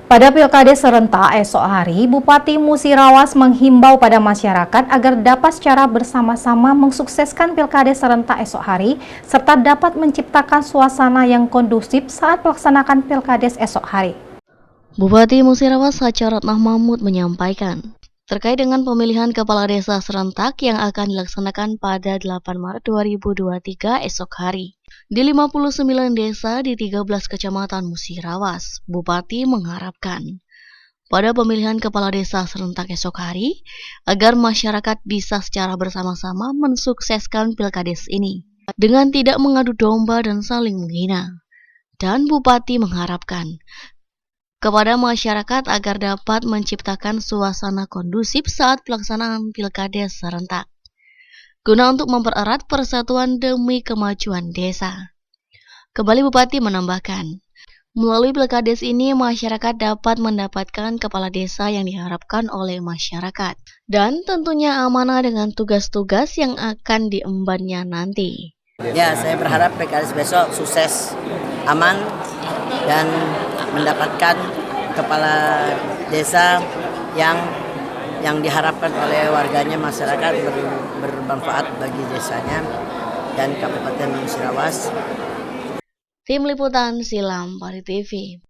Pada Pilkades serentak esok hari, Bupati Musirawas menghimbau pada masyarakat agar dapat secara bersama-sama mensukseskan Pilkades serentak esok hari, serta dapat menciptakan suasana yang kondusif saat melaksanakan Pilkades esok hari. Bupati Musirawas Ratnah Mahmud menyampaikan, terkait dengan pemilihan kepala desa serentak yang akan dilaksanakan pada 8 Maret 2023 esok hari. Di 59 desa di 13 kecamatan Musirawas, Bupati mengharapkan pada pemilihan kepala desa serentak esok hari agar masyarakat bisa secara bersama-sama mensukseskan Pilkades ini dengan tidak mengadu domba dan saling menghina. Dan Bupati mengharapkan kepada masyarakat agar dapat menciptakan suasana kondusif saat pelaksanaan Pilkades serentak, guna untuk mempererat persatuan demi kemajuan desa. Kembali Bupati menambahkan, melalui Pilkades ini masyarakat dapat mendapatkan kepala desa yang diharapkan oleh masyarakat, dan tentunya amanah dengan tugas-tugas yang akan diembannya nanti. Ya, saya berharap Pilkades besok sukses, aman, dan mendapatkan kepala desa yang diharapkan oleh warganya, masyarakat, bermanfaat bagi desanya dan Kabupaten Musirawas. Tim Liputan Silam Pari TV.